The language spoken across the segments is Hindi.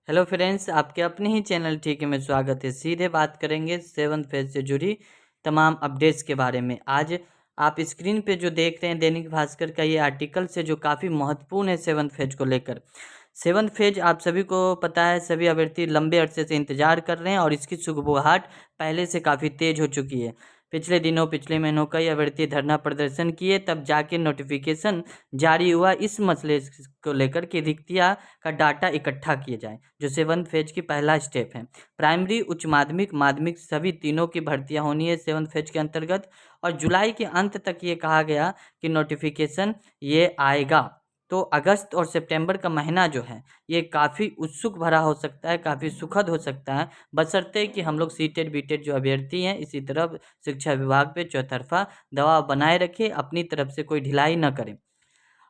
हेलो फ्रेंड्स, आपके अपने ही चैनल ठीक है में स्वागत है। सीधे बात करेंगे सेवन्थ फेज से जुड़ी तमाम अपडेट्स के बारे में। आज आप स्क्रीन पे जो देख रहे हैं दैनिक भास्कर का ये आर्टिकल से जो काफ़ी महत्वपूर्ण है सेवन्थ फेज को लेकर। सेवन्थ फेज आप सभी को पता है, सभी अभ्यर्थी लंबे अरसे से इंतजार कर रहे हैं और इसकी सुगबुगाहट पहले से काफ़ी तेज हो चुकी है। पिछले महीनों कई अभ्यर्थी धरना प्रदर्शन किए, तब जाके नोटिफिकेशन जारी हुआ इस मसले को लेकर कि रिक्तियाँ का डाटा इकट्ठा किए जाए, जो सेवन्थ फेज की पहला स्टेप है। प्राइमरी, उच्च माध्यमिक, माध्यमिक सभी तीनों की भर्तियां होनी है सेवन्थ फेज के अंतर्गत, और जुलाई के अंत तक ये कहा गया कि नोटिफिकेशन ये आएगा। तो अगस्त और सितंबर का महीना जो है ये काफ़ी उत्सुक भरा हो सकता है, काफ़ी सुखद हो सकता है, बशर्ते कि हम लोग सीटेड बीटेड जो अभ्यर्थी हैं इसी तरफ शिक्षा विभाग पे चौतरफा दबाव बनाए रखें, अपनी तरफ से कोई ढिलाई न करें।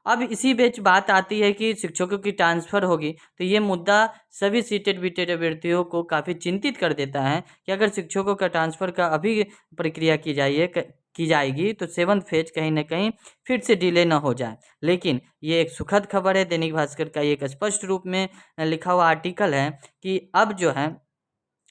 अब इसी बीच बात आती है कि शिक्षकों की ट्रांसफ़र होगी, तो ये मुद्दा सभी सीटेड बीटेड अभ्यर्थियों को काफ़ी चिंतित कर देता है कि अगर शिक्षकों का ट्रांसफ़र का अभी प्रक्रिया की जाएगी तो सेवन्थ फेज कहीं न कहीं फिर से डिले न हो जाए। लेकिन ये एक सुखद खबर है। दैनिक भास्कर का ये एक स्पष्ट रूप में लिखा हुआ आर्टिकल है कि अब जो है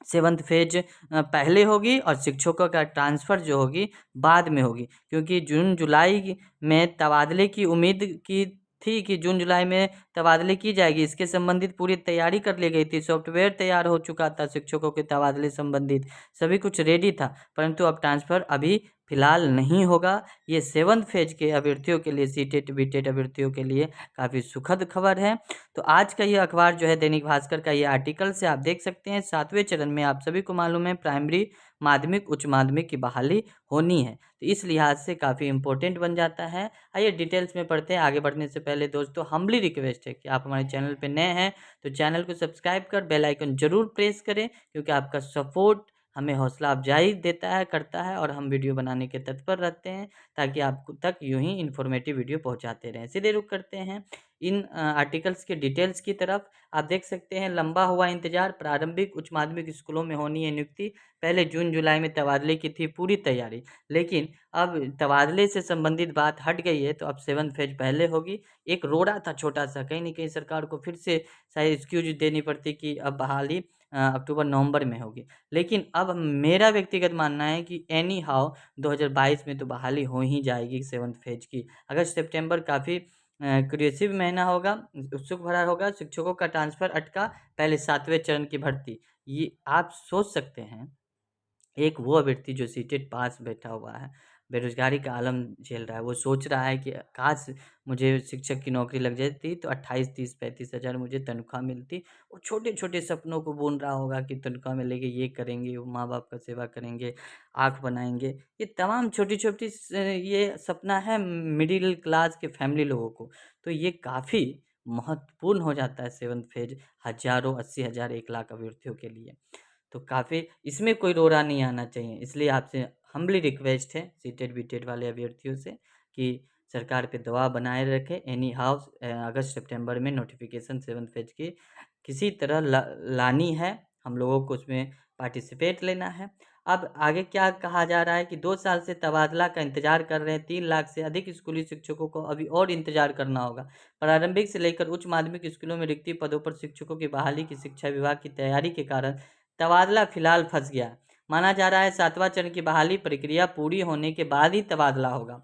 सेवन्थ फेज पहले होगी और शिक्षकों का ट्रांसफ़र जो होगी बाद में होगी, क्योंकि जून जुलाई में तबादले की उम्मीद की थी कि जून जुलाई में तबादले की जाएगी। इसके संबंधित पूरी तैयारी कर ली गई थी, सॉफ्टवेयर तैयार हो चुका था शिक्षकों के तबादले संबंधित, सभी कुछ रेडी था, परंतु अब ट्रांसफ़र अभी फिलहाल नहीं होगा। ये सेवन्थ फेज के अभ्यर्थियों के लिए, सीटेट बीटेट अभ्यर्थियों के लिए काफ़ी सुखद खबर है। तो आज का ये अखबार जो है दैनिक भास्कर का ये आर्टिकल से आप देख सकते हैं 7वें चरण में आप सभी को मालूम है प्राइमरी, माध्यमिक, उच्च माध्यमिक की बहाली होनी है, तो इस लिहाज से काफ़ी इंपॉर्टेंट बन जाता है। आइए डिटेल्स में पढ़ते हैं। आगे बढ़ने से पहले दोस्तों हम्बली रिक्वेस्ट है कि आप हमारे चैनल पे नए हैं तो चैनल को सब्सक्राइब कर बेल आइकन जरूर प्रेस करें, क्योंकि आपका सपोर्ट हमें हौसला अफजाई देता है, करता है, और हम वीडियो बनाने के तत्पर रहते हैं ताकि आप तक यूं ही इन्फॉर्मेटिव वीडियो पहुंचाते रहें। सीधे रुख करते हैं इन आर्टिकल्स के डिटेल्स की तरफ। आप देख सकते हैं लंबा हुआ इंतजार, प्रारंभिक उच्च माध्यमिक स्कूलों में होनी है नियुक्ति। पहले जून जुलाई में तबादले की थी पूरी तैयारी, लेकिन अब तबादले से संबंधित बात हट गई है, तो अब सेवन्थ फेज पहले होगी। एक रोड़ा था छोटा सा, कहीं ना कहीं सरकार को फिर से शायद एक्सक्यूज देनी पड़ती कि अब बहाली अक्टूबर नवंबर में होगी, लेकिन अब मेरा व्यक्तिगत मानना है कि एनी हाउ 2022 में तो बहाली हो ही जाएगी सेवन्थ फेज की। अगस्त सितंबर काफ़ी क्रिएटिव महीना होगा, उत्सुक भरा होगा। शिक्षकों का ट्रांसफ़र अटका, पहले 7वें चरण की भर्ती। ये आप सोच सकते हैं, एक वो व्यक्ति जो सीटेट पास बैठा हुआ है, बेरोज़गारी का आलम झेल रहा है, वो सोच रहा है कि काश मुझे शिक्षक की नौकरी लग जाती तो 28, 30, 35 हज़ार मुझे तनख्वाह मिलती। वो छोटे-छोटे सपनों को बुन रहा होगा कि तनख्वाह मिलेगी, ये करेंगे, वो माँ-बाप का सेवा करेंगे, आँख बनाएँगे। ये तमाम छोटी-छोटी ये सपना है मिडिल क्लास के फैमिली लोगों को। तो ये काफ़ी महत्वपूर्ण हो जाता है सेवन्थ फेज हज़ारों, 80 हज़ार, 1 लाख अभ्यर्थियों के लिए। तो काफ़ी इसमें कोई रोड़ा नहीं आना चाहिए, इसलिए आपसे हम्बली रिक्वेस्ट है सीटेड बीटेड वाले अभ्यर्थियों से कि सरकार पे दबाव बनाए रखें। एनी हाउ अगस्त सितंबर में नोटिफिकेशन सेवन्थ फेज की किसी तरह लानी है, हम लोगों को उसमें पार्टिसिपेट लेना है। अब आगे क्या कहा जा रहा है कि 2 साल से तबादला का इंतजार कर रहे हैं 3 लाख से अधिक स्कूली शिक्षकों को अभी और इंतजार करना होगा। प्रारंभिक से लेकर उच्च माध्यमिक स्कूलों में रिक्ति पदों पर शिक्षकों की बहाली की शिक्षा विभाग की तैयारी के कारण तबादला फिलहाल फंस गया। माना जा रहा है 7वां चरण की बहाली प्रक्रिया पूरी होने के बाद ही तबादला होगा।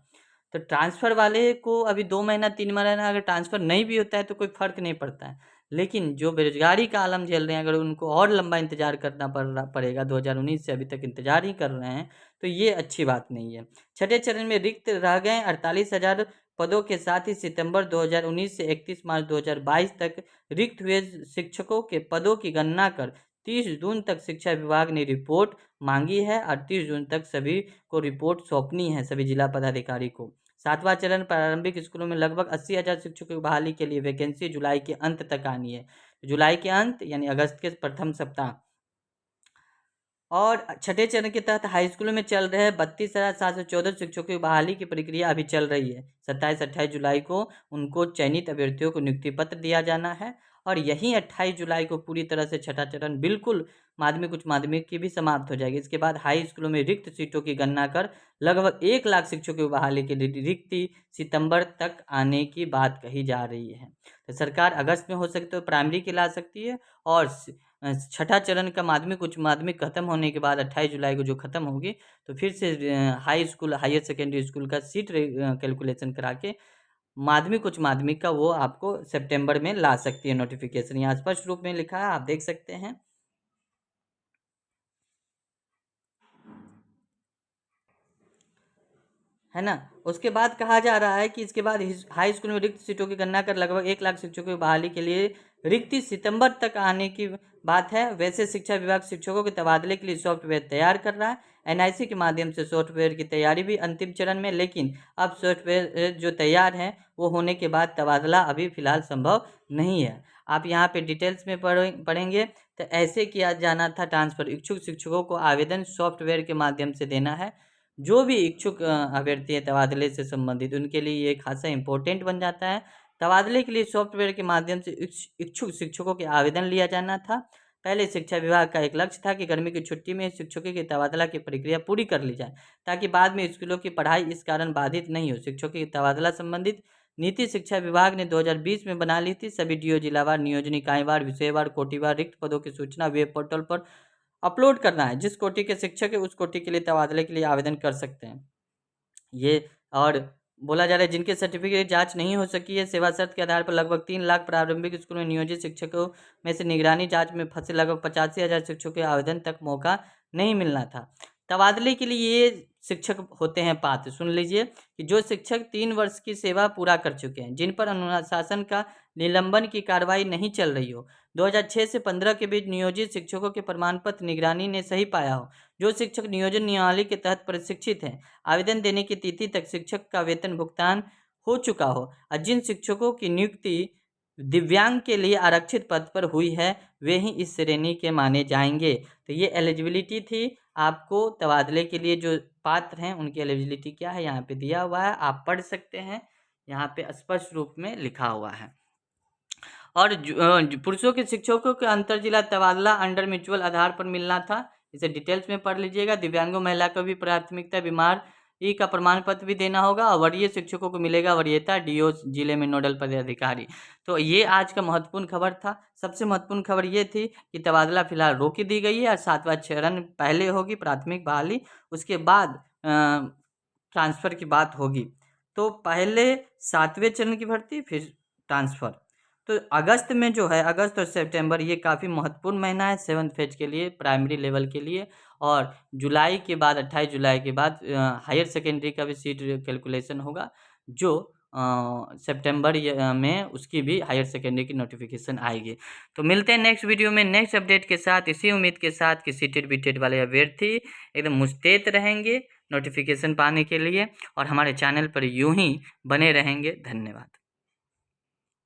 तो ट्रांसफ़र वाले को अभी 2 महीना 3 महीना अगर ट्रांसफ़र नहीं भी होता है तो कोई फ़र्क नहीं पड़ता है। लेकिन जो बेरोज़गारी का आलम झेल रहे हैं, अगर उनको और लंबा इंतज़ार करना पड़ेगा, 2019 से अभी तक इंतज़ार ही कर रहे हैं, तो ये अच्छी बात नहीं है। छठे चरण में रिक्त रह गए 48,000 पदों के साथ ही सितंबर 2019 से 31 मार्च 2022 तक रिक्त हुए शिक्षकों के पदों की गणना कर 30 जून तक शिक्षा विभाग ने रिपोर्ट मांगी है और 30 जून तक सभी को रिपोर्ट सौंपनी है, सभी जिला पदाधिकारी को। 7वां चरण प्रारंभिक स्कूलों में लगभग 80,000 शिक्षकों की बहाली के लिए वैकेंसी जुलाई के अंत तक आनी है। जुलाई के अंत यानी अगस्त के प्रथम सप्ताह। और छठे चरण के तहत हाई स्कूल में चल रहे 32,714 शिक्षकों की बहाली की प्रक्रिया अभी चल रही है। 27-28 जुलाई को उनको चयनित अभ्यर्थियों को नियुक्ति पत्र दिया जाना है और यही 28 जुलाई को पूरी तरह से छठा चरण बिल्कुल माध्यमिक उच्च माध्यमिक की भी समाप्त हो जाएगी। इसके बाद हाई स्कूलों में रिक्त सीटों की गणना कर लगभग 1 लाख शिक्षकों की बहाली की रिक्ति सितंबर तक आने की बात कही जा रही है। तो सरकार अगस्त में हो सके तो प्राइमरी की ला सकती है और छठा चरण का माध्यमिक उच्च माध्यमिक खत्म होने के बाद 28 जुलाई को जो खत्म होगी तो फिर से high school higher secondary school का सीट कैलकुलेशन करा के माध्यमिक उच्च माध्यमिक का वो आपको सितंबर में ला सकती है नोटिफिकेशन। यहाँ स्पष्ट रूप में लिखा है, आप देख सकते हैं। है ना। उसके बाद कहा जा रहा है कि इसके बाद हाई स्कूल में रिक्त सीटों की गणना कर लगभग 1 लाख शिक्षकों की बहाली के लिए रिक्ति सितंबर तक आने की बात है। वैसे शिक्षा विभाग शिक्षकों के तबादले के लिए सॉफ्टवेयर तैयार कर रहा है। एनआईसी के माध्यम से सॉफ्टवेयर की तैयारी भी अंतिम चरण में, लेकिन अब सॉफ्टवेयर जो तैयार है वो होने के बाद तबादला अभी फिलहाल संभव नहीं है। आप यहाँ पे डिटेल्स में पढ़ेंगे तो ऐसे किया जाना था ट्रांसफर। इच्छुक शिक्षकों को आवेदन सॉफ्टवेयर के माध्यम से देना है। जो भी इच्छुक अभ्यर्थी है तबादले से संबंधित उनके लिए ये खासा इंपॉर्टेंट बन जाता है। तबादले के लिए सॉफ्टवेयर के माध्यम से इच्छुक शिक्षकों के आवेदन लिया जाना था। पहले शिक्षा विभाग का एक लक्ष्य था कि गर्मी की छुट्टी में शिक्षकों की तबादला की प्रक्रिया पूरी कर ली जाए ताकि बाद में स्कूलों की पढ़ाई इस कारण बाधित नहीं हो। शिक्षकों की तबादला संबंधित नीति शिक्षा विभाग ने 2020 में बना ली थी। सभी डीओ जिलावार, नियोजन इकाईवार, विषयवार, कोटिवार रिक्त पदों की सूचना वेब पोर्टल पर अपलोड करना है। जिस कोटि के शिक्षक है उस कोटि के लिए तबादले के लिए आवेदन कर सकते हैं। ये और बोला जा रहा है जिनके सर्टिफिकेट जांच नहीं हो सकी है, सेवा शर्त के आधार पर लगभग 3 लाख प्रारंभिक स्कूल में नियोजित शिक्षकों में से निगरानी जांच में फंसे लगभग 85,000 शिक्षकों के आवेदन तक मौका नहीं मिलना था। तबादले के लिए ये शिक्षक होते हैं पात्र। सुन लीजिए कि जो शिक्षक 3 वर्ष की सेवा पूरा कर चुके हैं, जिन पर अनुशासन का निलंबन की कार्रवाई नहीं चल रही हो, 2006 से 15 के बीच नियोजित शिक्षकों के प्रमाण पत्र निगरानी ने सही पाया हो, जो शिक्षक नियोजन नियमावली के तहत प्रशिक्षित हैं, आवेदन देने की तिथि तक शिक्षक का वेतन भुगतान हो चुका हो और जिन शिक्षकों की नियुक्ति दिव्यांग के लिए आरक्षित पद पर हुई है वे ही इस श्रेणी के माने जाएंगे। तो ये एलिजिबिलिटी थी आपको तबादले के लिए। जो पात्र हैं उनकी एलिजिबिलिटी क्या है यहाँ पे दिया हुआ है, आप पढ़ सकते हैं। यहाँ पे स्पष्ट रूप में लिखा हुआ है। और पुरुषों के शिक्षकों के अंतर जिला तबादला अंडर म्यूचुअल आधार पर मिलना था। इसे डिटेल्स में पढ़ लीजिएगा। दिव्यांगों महिला को भी प्राथमिकता, बीमार ई का प्रमाण पत्र भी देना होगा और वरीय शिक्षकों को मिलेगा वरीयता, डीओ जिले में नोडल पदाधिकारी। तो ये आज का महत्वपूर्ण खबर था। सबसे महत्वपूर्ण खबर ये थी कि तबादला फिलहाल रोक दी गई है और 7वां चरण पहले होगी प्राथमिक बहाली, उसके बाद ट्रांसफ़र की बात होगी। तो पहले 7वें चरण की भर्ती, फिर ट्रांसफ़र। तो अगस्त में जो है, अगस्त और सितंबर ये काफ़ी महत्वपूर्ण महीना है 7th फेज के लिए, प्राइमरी लेवल के लिए। और जुलाई के बाद 28 जुलाई के बाद हायर सेकेंडरी का भी सीट कैलकुलेशन होगा, जो सितंबर में उसकी भी हायर सेकेंडरी की नोटिफिकेशन आएगी। तो मिलते हैं नेक्स्ट वीडियो में नेक्स्ट अपडेट के साथ, इसी उम्मीद के साथ कि सीटेड बीटेड वाले अभ्यर्थी एकदम मुस्तैद रहेंगे नोटिफिकेशन पाने के लिए और हमारे चैनल पर यूं ही बने रहेंगे। धन्यवाद।